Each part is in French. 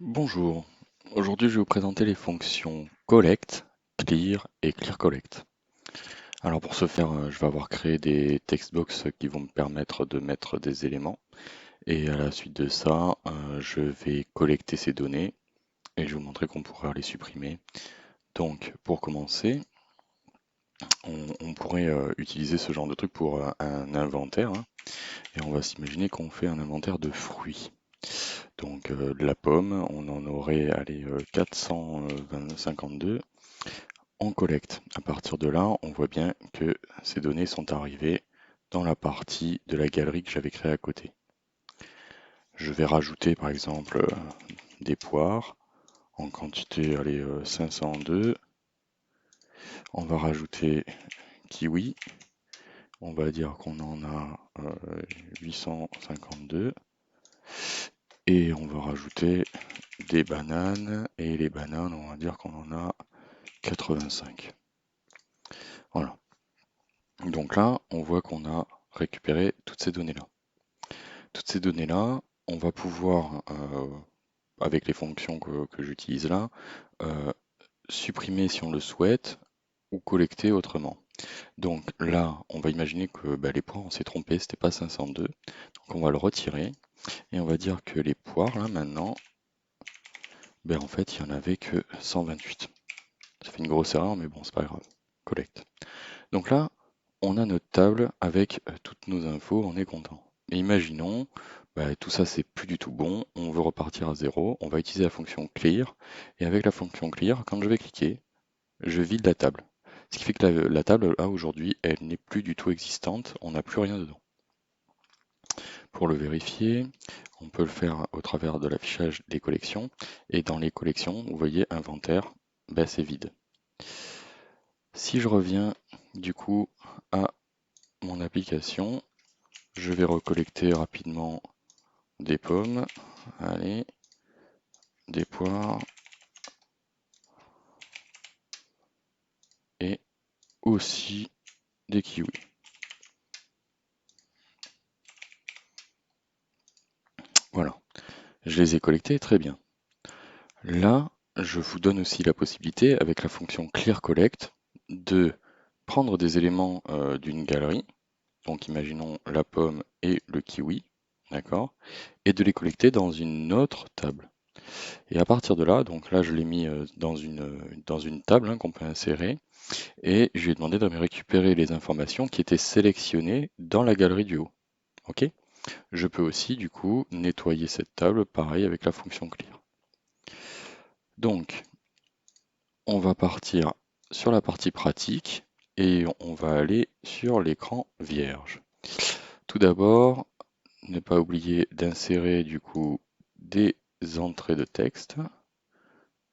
Bonjour, aujourd'hui je vais vous présenter les fonctions collect, clear et clear collect. Alors pour ce faire, je vais avoir créé des textbox qui vont me permettre de mettre des éléments et à la suite de ça, je vais collecter ces données et je vais vous montrer qu'on pourra les supprimer. Donc pour commencer, on pourrait utiliser ce genre de truc pour un inventaire, hein, et on va s'imaginer qu'on fait un inventaire de fruits. Donc de la pomme, on en aurait allez, 452 en collecte. À partir de là, on voit bien que ces données sont arrivées dans la partie de la galerie que j'avais créée à côté. Je vais rajouter par exemple des poires en quantité allez, 502. On va rajouter kiwi. On va dire qu'on en a 852. Et on va rajouter des bananes. Et les bananes, on va dire qu'on en a 85. Voilà. Donc là, on voit qu'on a récupéré toutes ces données-là. Toutes ces données-là, on va pouvoir, avec les fonctions que j'utilise là, euh, supprimer si on le souhaite ou collecter autrement. Donc là, on va imaginer que bah, les poires, on s'est trompé, c'était pas 502. Donc on va le retirer et on va dire que les poires, là maintenant, ben, en fait, il n'y en avait que 128. Ça fait une grosse erreur, mais bon, c'est pas grave. Collecte. Donc là, on a notre table avec toutes nos infos, on est content. Mais imaginons, bah, tout ça c'est plus du tout bon, on veut repartir à zéro, on va utiliser la fonction clear, et avec la fonction clear, quand je vais cliquer, je vide la table. Ce qui fait que la table, là aujourd'hui, elle n'est plus du tout existante, on n'a plus rien dedans. Pour le vérifier, on peut le faire au travers de l'affichage des collections, et dans les collections, vous voyez inventaire, bah, c'est vide. Si je reviens du coup à mon application, je vais recollecter rapidement des pommes, allez, des poires et aussi des kiwis. Voilà, je les ai collectés très bien. Là, je vous donne aussi la possibilité, avec la fonction clear collect, de prendre des éléments d'une galerie, donc imaginons la pomme et le kiwi, d'accord, et de les collecter dans une autre table. Et à partir de là, donc là je l'ai mis dans une table hein, qu'on peut insérer, et je lui ai demandé de me récupérer les informations qui étaient sélectionnées dans la galerie du haut. Ok? Je peux aussi du coup nettoyer cette table, pareil avec la fonction clear. Donc, on va partir sur la partie pratique et on va aller sur l'écran vierge. Tout d'abord, ne pas oublier d'insérer du coup des entrées de texte.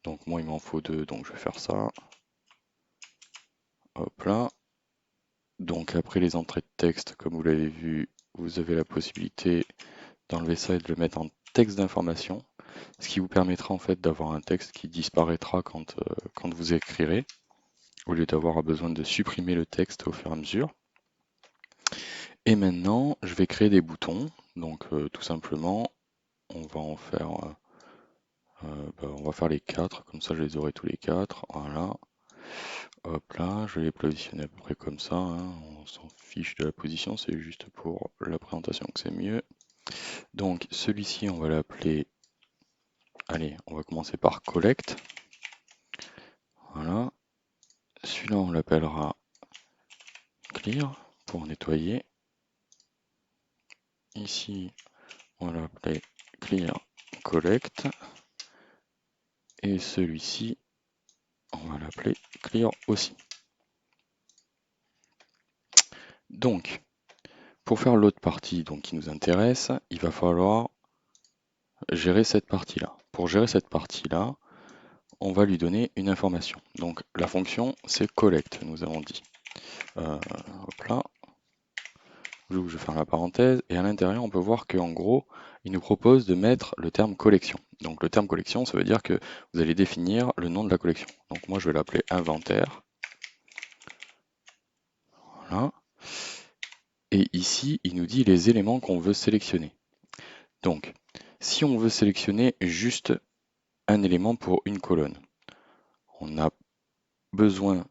Donc moi il m'en faut deux, donc je vais faire ça. Hop là. Donc après les entrées de texte, comme vous l'avez vu, vous avez la possibilité d'enlever ça et de le mettre en texte d'information, ce qui vous permettra en fait d'avoir un texte qui disparaîtra quand vous écrirez, au lieu d'avoir besoin de supprimer le texte au fur et à mesure. Et maintenant, je vais créer des boutons. Donc tout simplement, on va en faire, on va faire les quatre, comme ça je les aurai tous les quatre. Voilà. Hop là, je vais les positionner à peu près comme ça, hein. On s'en fiche de la position, c'est juste pour la présentation que c'est mieux. Donc celui-ci, on va l'appeler, allez, on va commencer par collect. Voilà. Celui-là, on l'appellera clear pour nettoyer. Ici, on va l'appeler clear collect. Et celui-ci, on va l'appeler clear aussi. Donc, pour faire l'autre partie donc, qui nous intéresse, il va falloir gérer cette partie-là. Pour gérer cette partie-là, on va lui donner une information. Donc la fonction, c'est collect, nous avons dit. Hop là, je vais faire la parenthèse, et à l'intérieur, on peut voir qu'en gros, il nous propose de mettre le terme collection. Donc le terme collection, ça veut dire que vous allez définir le nom de la collection. Donc moi, je vais l'appeler inventaire. Voilà. Et ici, il nous dit les éléments qu'on veut sélectionner. Donc, si on veut sélectionner juste un élément pour une colonne. On a besoin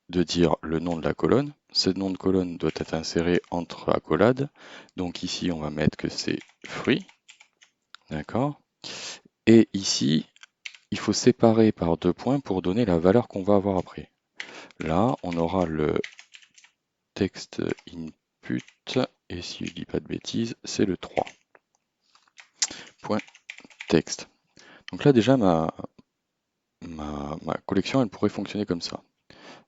de dire le nom de la colonne. Ce nom de colonne doit être inséré entre accolades. Donc ici, on va mettre que c'est fruits. D'accord? Et ici, il faut séparer par 2 points pour donner la valeur qu'on va avoir après. Là, on aura le text input, et si je dis pas de bêtises, c'est le 3. Point text. Donc là, déjà, ma collection, elle pourrait fonctionner comme ça.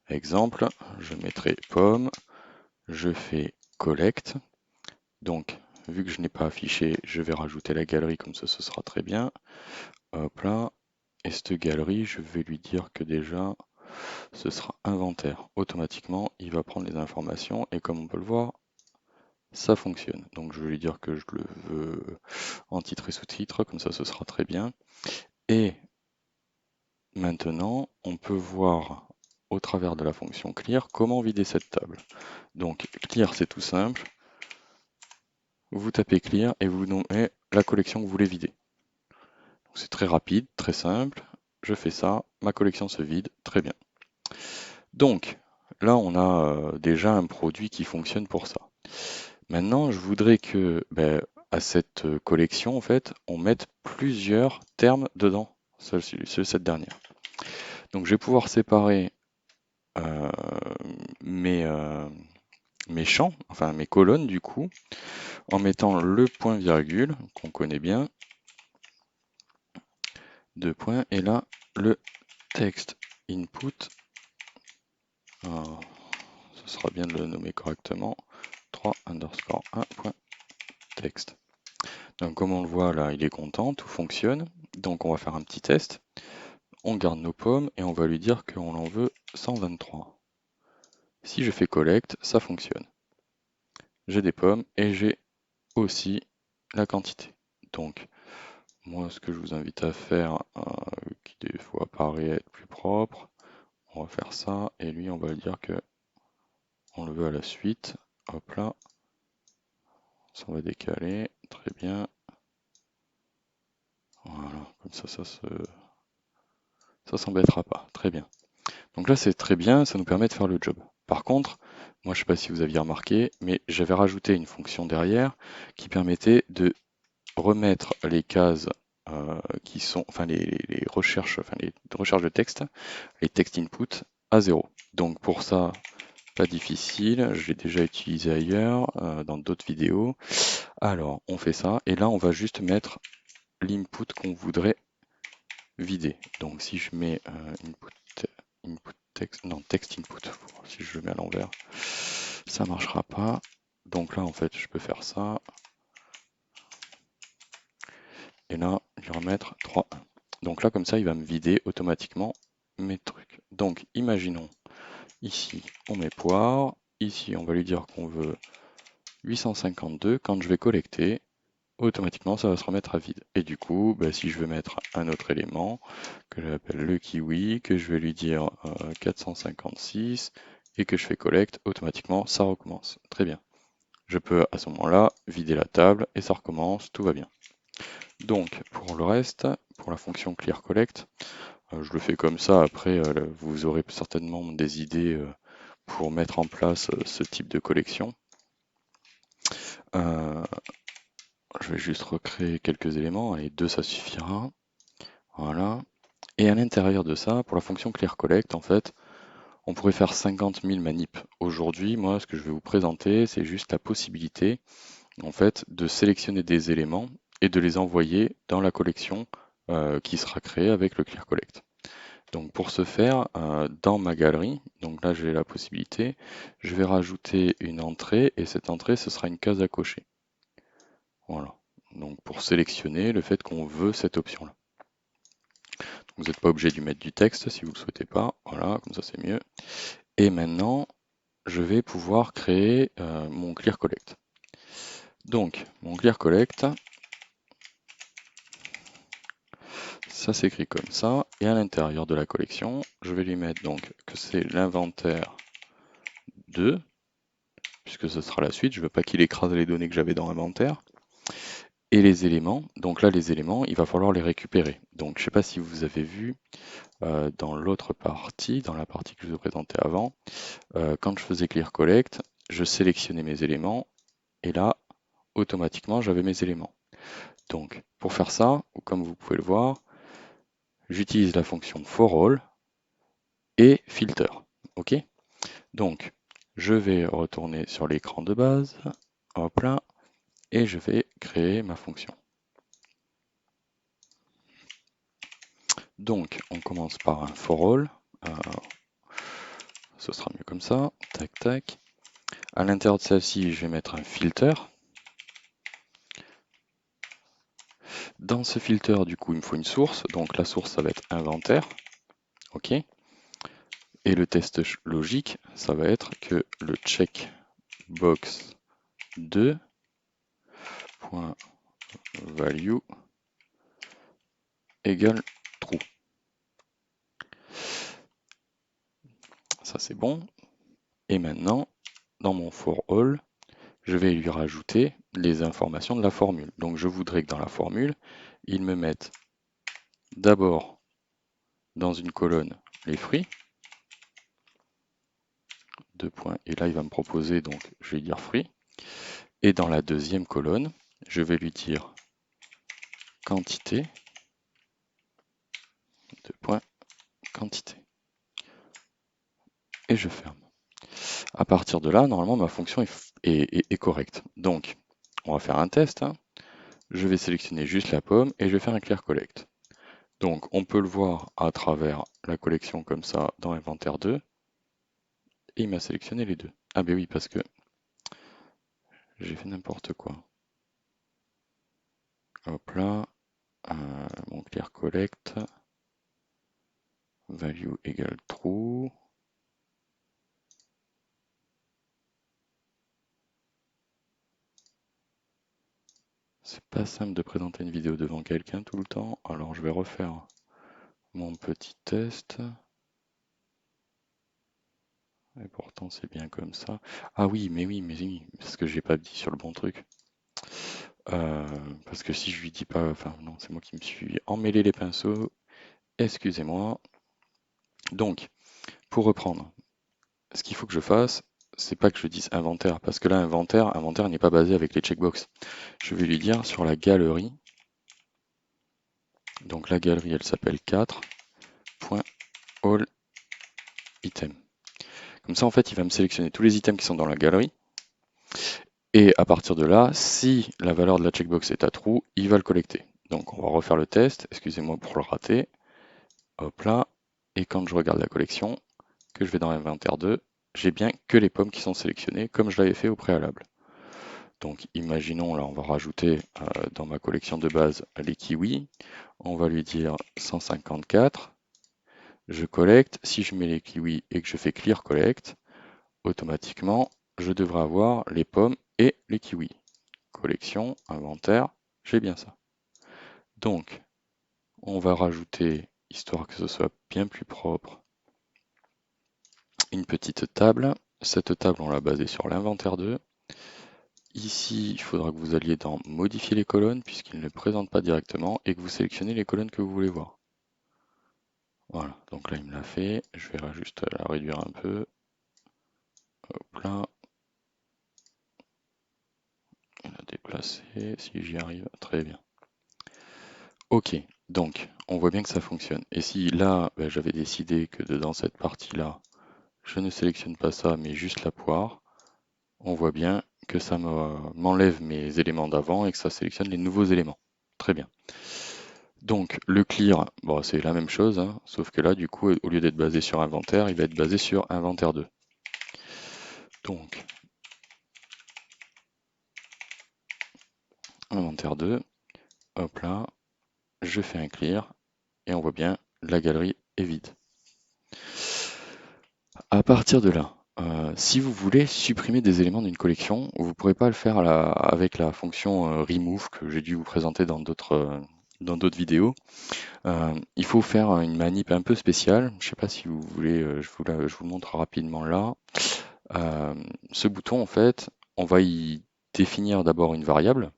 Exemple, je mettrai pomme, je fais collect. Donc, vu que je n'ai pas affiché, je vais rajouter la galerie, comme ça, ce sera très bien. Hop là. Et cette galerie, je vais lui dire que déjà, ce sera inventaire. Automatiquement, il va prendre les informations et comme on peut le voir, ça fonctionne. Donc je vais lui dire que je le veux en titre et sous-titre, comme ça ce sera très bien. Et maintenant, on peut voir au travers de la fonction clear comment vider cette table. Donc clear, c'est tout simple. Vous tapez clear et vous nommez la collection que vous voulez vider. C'est très rapide, très simple. Je fais ça, ma collection se vide, très bien. Donc là, on a déjà un produit qui fonctionne pour ça. Maintenant, je voudrais que à cette collection, en fait, on mette plusieurs termes dedans, cette dernière. Donc je vais pouvoir séparer euh, mes, euh, mes champs, enfin mes colonnes du coup, en mettant le point virgule, qu'on connaît bien, deux points, et là, le text input, alors, ce sera bien de le nommer correctement, 3 underscore 1 point text. Donc comme on le voit là, il est content, tout fonctionne. Donc on va faire un petit test. On garde nos pommes et on va lui dire qu'on en veut 123. Si je fais collect, ça fonctionne. J'ai des pommes et j'ai aussi la quantité. Donc moi ce que je vous invite à faire, qui des fois paraît être plus propre, on va faire ça et lui on va lui dire que on le veut à la suite. Hop là, ça on va décaler, très bien. Voilà, comme ça s'embêtera pas, très bien. Donc là, c'est très bien, ça nous permet de faire le job. Par contre, moi, je ne sais pas si vous aviez remarqué, mais j'avais rajouté une fonction derrière qui permettait de remettre les cases qui sont, enfin les recherches, enfin les recherches de texte, les text input à 0. Donc pour ça, pas difficile, je l'ai déjà utilisé ailleurs, dans d'autres vidéos. Alors, on fait ça, et là, on va juste mettre l'input qu'on voudrait vider. Donc si je mets input text, non, text input, si je le mets à l'envers, ça marchera pas. Donc là, en fait, je peux faire ça. Et là, je vais remettre 3. Donc là, comme ça, il va me vider automatiquement mes trucs. Donc, imaginons, ici, on met poire. Ici, on va lui dire qu'on veut 852. Quand je vais collecter, automatiquement, ça va se remettre à vide. Et du coup, si je veux mettre un autre élément, que j'appelle le kiwi, que je vais lui dire 456, et que je fais collect, automatiquement, ça recommence. Très bien. Je peux à ce moment-là vider la table et ça recommence, tout va bien. Donc, pour le reste, pour la fonction clear collect, je le fais comme ça. Après, vous aurez certainement des idées pour mettre en place ce type de collection. Je vais juste recréer quelques éléments. Allez, 2, ça suffira. Voilà. Et à l'intérieur de ça, pour la fonction clear collect, en fait, on pourrait faire 50 000 manips. Aujourd'hui, moi, ce que je vais vous présenter, c'est juste la possibilité, en fait, de sélectionner des éléments et de les envoyer dans la collection qui sera créée avec le clear collect. Donc pour ce faire, dans ma galerie, donc là j'ai la possibilité, je vais rajouter une entrée et cette entrée ce sera une case à cocher. Voilà. Donc pour sélectionner le fait qu'on veut cette option-là. Vous n'êtes pas obligé d'y mettre du texte si vous ne le souhaitez pas. Voilà, comme ça c'est mieux. Et maintenant, je vais pouvoir créer mon clear collect. Donc mon clear collect, ça s'écrit comme ça. Et à l'intérieur de la collection, je vais lui mettre donc que c'est l'inventaire 2, puisque ce sera la suite. Je ne veux pas qu'il écrase les données que j'avais dans l'inventaire. Et les éléments, donc là les éléments, il va falloir les récupérer. Donc je ne sais pas si vous avez vu dans l'autre partie, dans la partie que je vous ai présentée avant, quand je faisais clear collect, je sélectionnais mes éléments et là, automatiquement, j'avais mes éléments. Donc pour faire ça, comme vous pouvez le voir, j'utilise la fonction forAll et filter. OK? Donc je vais retourner sur l'écran de base, hop là, et je vais créer ma fonction. Donc, on commence par un forAll. Ce sera mieux comme ça. Tac, tac. À l'intérieur de celle-ci, je vais mettre un filter. Dans ce filter, du coup, il me faut une source. Donc, la source, ça va être inventaire. OK. Et le test logique, ça va être que le checkbox 2.value égale true. Ça, c'est bon. Et maintenant, dans mon for all, je vais lui rajouter les informations de la formule. Donc je voudrais que dans la formule, il me mette d'abord dans une colonne les fruits, deux points, et là il va me proposer, donc je vais dire fruits, et dans la deuxième colonne, je vais lui dire quantité, deux points, quantité. Et je ferme. À partir de là, normalement ma fonction est correcte. Donc on va faire un test, hein. Je vais sélectionner juste la pomme et je vais faire un clear collect. Donc on peut le voir à travers la collection comme ça dans inventaire 2. Et il m'a sélectionné les deux. Ah ben oui, parce que j'ai fait n'importe quoi. Hop là, mon clear collect, value égale true. C'est pas simple de présenter une vidéo devant quelqu'un tout le temps, alors je vais refaire mon petit test. Et pourtant c'est bien comme ça. Ah oui, mais oui, parce que j'ai pas dit sur le bon truc. Parce que si je lui dis pas, enfin non, c'est moi qui me suis emmêlé les pinceaux. Excusez-moi. Donc, pour reprendre, ce qu'il faut que je fasse, c'est pas que je dise inventaire, parce que là, inventaire n'est pas basé avec les checkbox. Je vais lui dire sur la galerie, donc la galerie, elle s'appelle 4.allItem. Comme ça, en fait, il va me sélectionner tous les items qui sont dans la galerie, et à partir de là, si la valeur de la checkbox est à true, il va le collecter. Donc, on va refaire le test, excusez-moi pour le rater, hop là, et quand je regarde la collection, que je vais dans l'inventaire 2, j'ai bien que les pommes qui sont sélectionnées, comme je l'avais fait au préalable. Donc imaginons, là on va rajouter dans ma collection de base les kiwis, on va lui dire 154, je collecte, si je mets les kiwis et que je fais clear collect, automatiquement je devrais avoir les pommes et les kiwis. Collection, inventaire, j'ai bien ça. Donc on va rajouter, histoire que ce soit bien plus propre, une petite table. Cette table on l'a basée sur l'inventaire 2. Ici, il faudra que vous alliez dans modifier les colonnes puisqu'il ne présente pas directement et que vous sélectionnez les colonnes que vous voulez voir. Voilà, donc là il me l'a fait. Je vais juste la réduire un peu. Hop là. La déplacer si j'y arrive. Très bien. Ok, donc on voit bien que ça fonctionne. Et si là, j'avais décidé que dans cette partie-là, je ne sélectionne pas ça, mais juste la poire, on voit bien que ça m'enlève mes éléments d'avant et que ça sélectionne les nouveaux éléments. Très bien. Donc le clear, bon, c'est la même chose, hein, sauf que là, du coup, au lieu d'être basé sur inventaire, il va être basé sur inventaire 2. Donc, inventaire 2, hop là, je fais un clear, et on voit bien, la galerie est vide. À partir de là, si vous voulez supprimer des éléments d'une collection, vous ne pourrez pas le faire avec la fonction remove que j'ai dû vous présenter dans d'autres vidéos. Il faut faire une manip un peu spéciale. Je ne sais pas si vous voulez, je vous montre rapidement là. Ce bouton, en fait, on va y définir d'abord une variable.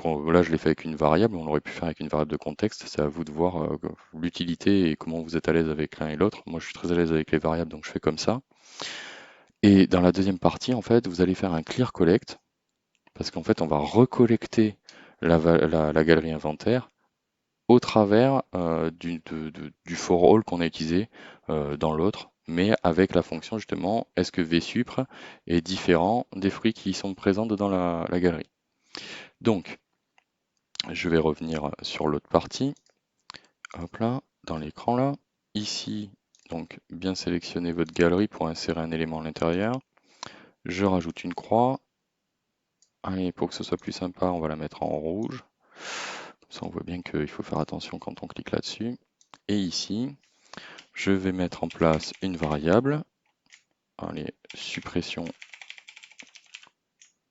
Là, je l'ai fait avec une variable, on aurait pu faire avec une variable de contexte. C'est à vous de voir l'utilité et comment vous êtes à l'aise avec l'un et l'autre. Moi, je suis très à l'aise avec les variables, donc je fais comme ça. Et dans la deuxième partie, en fait, vous allez faire un clear collect, parce qu'en fait, on va recollecter la galerie inventaire au travers du for all qu'on a utilisé dans l'autre, mais avec la fonction justement, est-ce que vsupr est différent des fruits qui sont présents dans la galerie. Donc, je vais revenir sur l'autre partie. Hop là, dans l'écran là. Ici, donc bien sélectionner votre galerie pour insérer un élément à l'intérieur. Je rajoute une croix. Allez, pour que ce soit plus sympa, on va la mettre en rouge. Comme ça, on voit bien qu'il faut faire attention quand on clique là-dessus. Et ici, je vais mettre en place une variable. Allez, suppression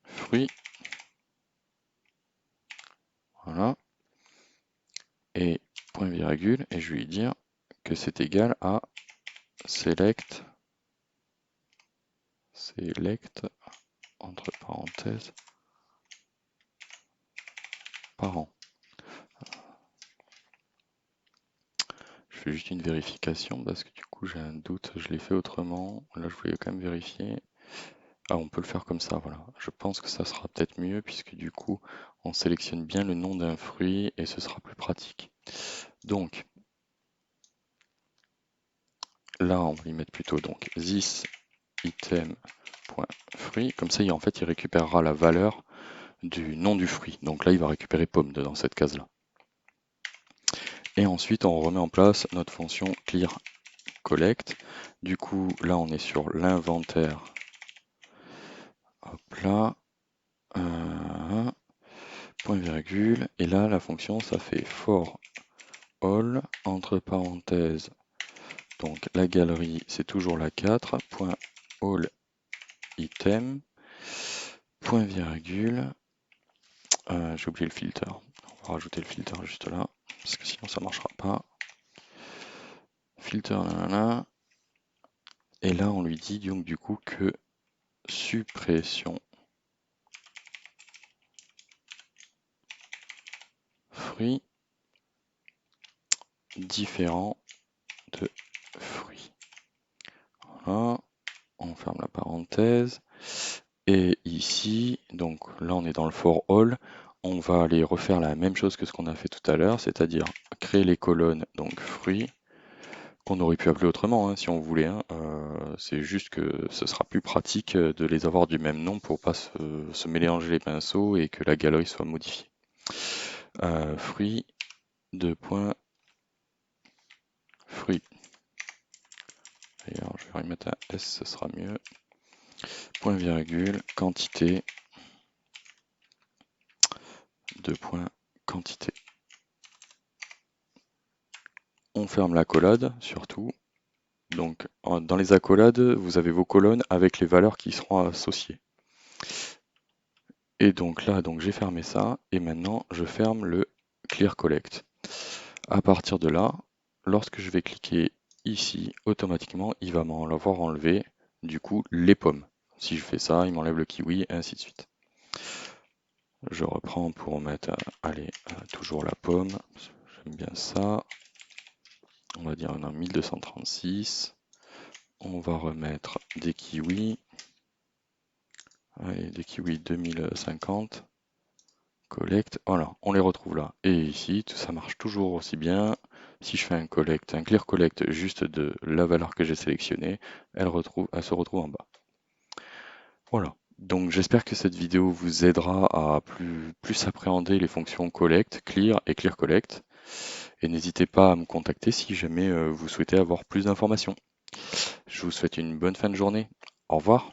fruit. Voilà. Et point virgule. Et je vais lui dire que c'est égal à select entre parenthèses parent. Je fais juste une vérification parce que du coup j'ai un doute, je l'ai fait autrement. Là je voulais quand même vérifier. Ah, on peut le faire comme ça, voilà. Je pense que ça sera peut-être mieux puisque du coup on sélectionne bien le nom d'un fruit et ce sera plus pratique. Donc là on va y mettre plutôt donc this item.fruit. Comme ça en fait il récupérera la valeur du nom du fruit. Donc là il va récupérer pomme dans cette case-là. Et ensuite on remet en place notre fonction clear collect. Du coup là on est sur l'inventaire. Hop là, point virgule, et là la fonction ça fait for all, entre parenthèses, donc la galerie c'est toujours la 4, point all item, point virgule, j'ai oublié le filter, on va rajouter le filter juste là, parce que sinon ça marchera pas, filter nanana, et là on lui dit donc du coup que suppression fruit différent de fruits. Voilà, on ferme la parenthèse. Et ici, donc là on est dans le for all, on va aller refaire la même chose que ce qu'on a fait tout à l'heure, c'est-à-dire créer les colonnes, donc fruits, qu'on aurait pu appeler autrement si on voulait. C'est juste que ce sera plus pratique de les avoir du même nom pour pas se mélanger les pinceaux et que la galerie soit modifiée. Fruits, deux points, fruits. D'ailleurs, je vais remettre un S, ce sera mieux. Point virgule, quantité, deux points, quantité. On ferme l'accolade, surtout. Donc, dans les accolades, vous avez vos colonnes avec les valeurs qui seront associées. Et donc là, donc j'ai fermé ça, et maintenant je ferme le Clear Collect. À partir de là, lorsque je vais cliquer ici, automatiquement, il va m'en avoir enlevé, du coup, les pommes. Si je fais ça, il m'enlève le kiwi, et ainsi de suite. Je reprends pour mettre, allez, toujours la pomme. J'aime bien ça. On va dire on a 1236. On va remettre des kiwis. Allez, des kiwis 2050. Collect. Voilà, on les retrouve là. Et ici, ça marche toujours aussi bien. Si je fais un collect, un clear collect juste de la valeur que j'ai sélectionnée, elle se retrouve en bas. Voilà. Donc j'espère que cette vidéo vous aidera à plus appréhender les fonctions collect, clear et clear collect. Et n'hésitez pas à me contacter si jamais vous souhaitez avoir plus d'informations. Je vous souhaite une bonne fin de journée. Au revoir.